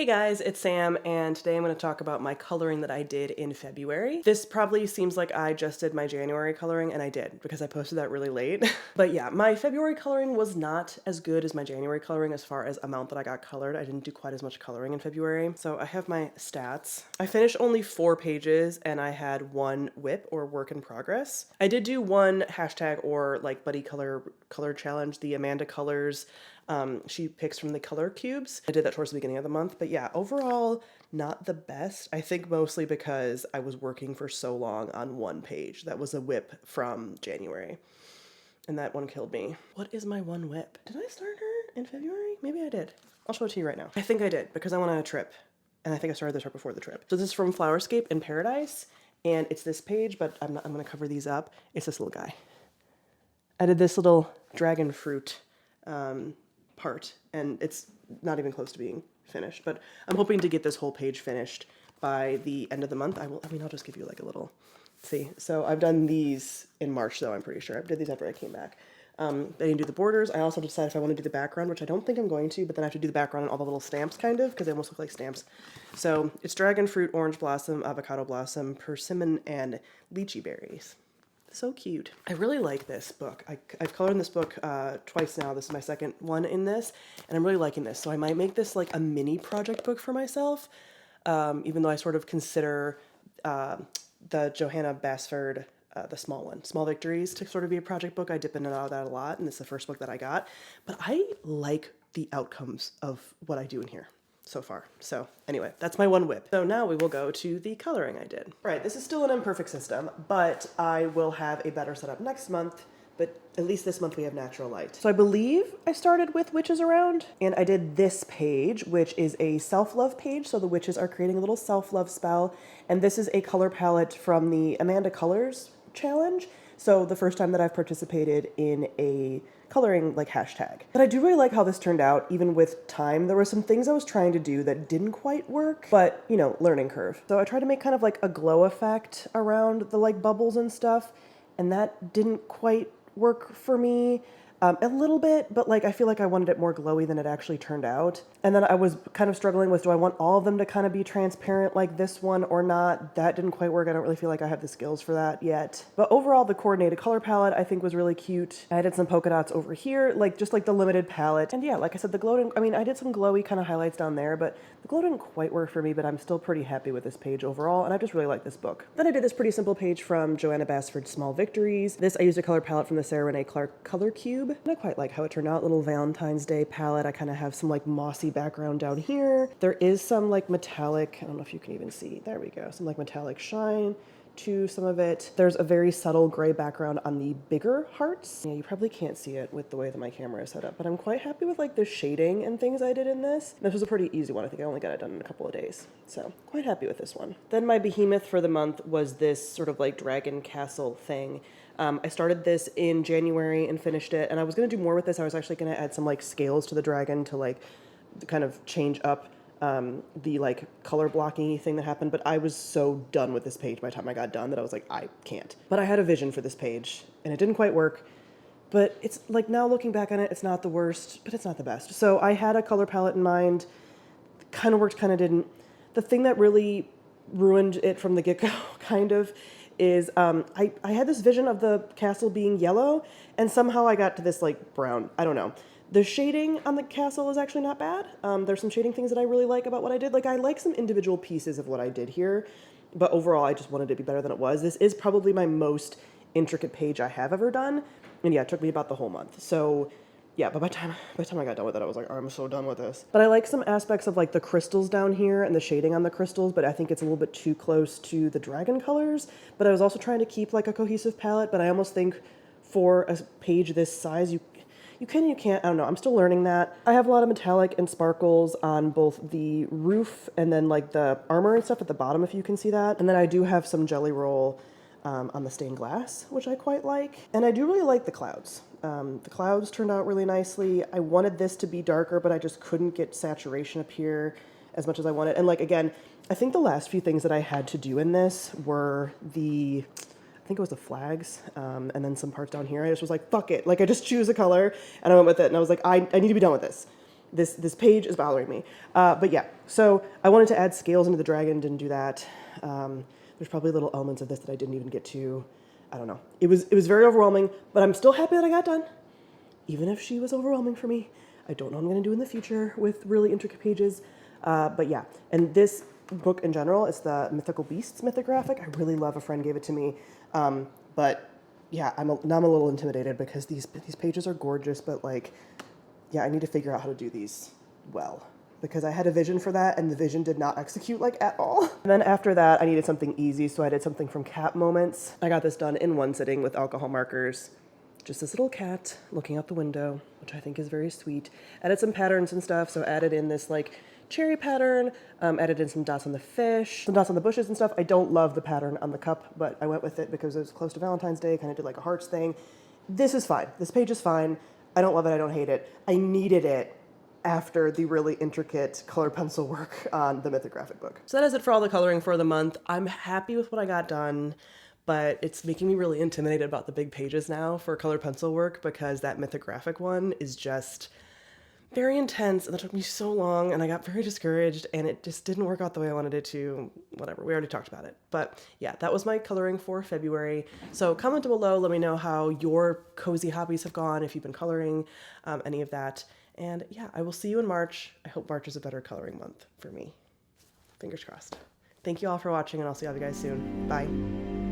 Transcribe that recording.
Hey guys, it's Sam, and today I'm going to talk about my coloring that I did in February. This probably seems like I just did my January coloring, and I did, because I posted that really late. But yeah, my February coloring was not as good as my January coloring as far as amount that I got colored. I didn't do quite as much coloring in February. So I have my stats. I finished only 4 pages, and I had 1 whip, or work in progress. I did do 1 hashtag or like buddy color challenge, the Amanda colors. She picks from the color cubes. I did that towards the beginning of the month, but yeah, overall, not the best. I think mostly because I was working for so long on 1 page. That was a whip from January, and that one killed me. What is my 1 whip? Did I start her in February? Maybe I did. I'll show it to you right now. I think I did, because I went on a trip, and I think I started this right before the trip. So this is from Flowerscape in Paradise, and it's this page, but I'm gonna cover these up. It's this little guy. I did this little dragon fruit part, and it's not even close to being finished, but I'm hoping to get this whole page finished by the end of the month. I'll just give you like a little, see. So I've done these in March though, I'm pretty sure. I did these after I came back. I didn't do the borders. I also decided if I want to do the background, which I don't think I'm going to, but then I have to do the background and all the little stamps kind of, because they almost look like stamps. So it's dragon fruit, orange blossom, avocado blossom, persimmon, and lychee berries. So cute. I really like this book. I've colored in this book twice now. This is my second one in this, and I'm really liking this. So I might make this like a mini project book for myself, even though I sort of consider the Johanna Basford, the small one, Small Victories, to sort of be a project book. I dip in and out of that a lot, and it's the first book that I got. But I like the outcomes of what I do in here so far. So anyway, that's my 1 whip. So now we will go to the coloring I did. All right, this is still an imperfect system, but I will have a better setup next month, but at least this month we have natural light. So I believe I started with Witches Around, and I did this page, which is a self-love page. So the witches are creating a little self-love spell, and this is a color palette from the Amanda Colors challenge. So the first time that I've participated in a coloring like hashtag. But I do really like how this turned out, even with time. There were some things I was trying to do that didn't quite work, but you know, learning curve. So I tried to make kind of like a glow effect around the like bubbles and stuff, and that didn't quite work for me. A little bit, but like I feel like I wanted it more glowy than it actually turned out. And then I was kind of struggling with, do I want all of them to kind of be transparent like this one or not? That didn't quite work. I don't really feel like I have the skills for that yet. But overall, the coordinated color palette I think was really cute. I added some polka dots over here, like just like the limited palette. And yeah, like I said, the glow didn't, I mean, I did some glowy kind of highlights down there, but the glow didn't quite work for me, but I'm still pretty happy with this page overall, and I just really like this book. Then I did this pretty simple page from Johanna Basford's Small Victories. This, I used a color palette from the Sarah Renee Clark color cube, and I quite like how it turned out. Little Valentine's Day palette. I kind of have some like mossy background down here. There is some like metallic, I don't know if you can even see, there we go, some like metallic shine to some of it. There's a very subtle gray background on the bigger hearts. Yeah, you probably can't see it with the way that my camera is set up, but I'm quite happy with like the shading and things I did in this. This was a pretty easy one. I think I only got it done in a couple of days. So quite happy with this one. Then my behemoth for the month was this sort of like dragon castle thing. I started this in January and finished it, and I was going to do more with this. I was actually going to add some like scales to the dragon to like kind of change up the like color blocking thing that happened, but I was so done with this page by the time I got done that I was like, I can't. But I had a vision for this page, and it didn't quite work. But it's like, now looking back on it, it's not the worst, but it's not the best. So I had a color palette in mind. Kind of worked, kind of didn't. The thing that really ruined it from the get-go, kind of, is I had this vision of the castle being yellow, and somehow I got to this like brown. I don't know. The shading on the castle is actually not bad. There's some shading things that I really like about what I did. Like, I like some individual pieces of what I did here, but overall I just wanted it to be better than it was. This is probably my most intricate page I have ever done, and yeah, it took me about the whole month. So yeah, but by the time I got done with it, I was like, I'm so done with this. But I like some aspects of like the crystals down here and the shading on the crystals, but I think it's a little bit too close to the dragon colors. But I was also trying to keep like a cohesive palette, but I almost think for a page this size, you can, you can't, I don't know, I'm still learning that. I have a lot of metallic and sparkles on both the roof and then like the armor and stuff at the bottom, if you can see that. And then I do have some jelly roll on the stained glass, which I quite like. And I do really like the clouds. The clouds turned out really nicely. I wanted this to be darker, but I just couldn't get saturation up here as much as I wanted. And like, again, I think the last few things that I had to do in this were I think it was the flags, and then some parts down here. I just was like, fuck it. Like, I just choose a color, and I went with it, and I was like, I need to be done with this. This page is bothering me. But yeah, so I wanted to add scales into the dragon, didn't do that. There's probably little elements of this that I didn't even get to. I don't know. It was very overwhelming, but I'm still happy that I got done. Even if she was overwhelming for me. I don't know what I'm going to do in the future with really intricate pages. But yeah, and this book in general, it's the Mythical Beasts mythographic. I really love, a friend gave it to me. But yeah, now I'm a little intimidated because these pages are gorgeous, but like, yeah, I need to figure out how to do these well, because I had a vision for that and the vision did not execute like at all. And then after that, I needed something easy, so I did something from Cat Moments. I got this done in one sitting with alcohol markers. Just this little cat looking out the window, which I think is very sweet. Added some patterns and stuff, so added in this like cherry pattern, added in some dots on the fish, some dots on the bushes and stuff. I don't love the pattern on the cup, but I went with it because it was close to Valentine's Day, kind of did like a hearts thing. This is fine. This page is fine. I don't love it, I don't hate it. I needed it after the really intricate color pencil work on the mythographic book. So that is it for all the coloring for the month. I'm happy with what I got done, but it's making me really intimidated about the big pages now for color pencil work, because that mythographic one is just very intense and it took me so long and I got very discouraged and it just didn't work out the way I wanted it to. Whatever, we already talked about it. But yeah, that was my coloring for February. So comment below, let me know how your cozy hobbies have gone, if you've been coloring, any of that. And yeah, I will see you in March. I hope March is a better coloring month for me. Fingers crossed. Thank you all for watching and I'll see all you guys soon. Bye.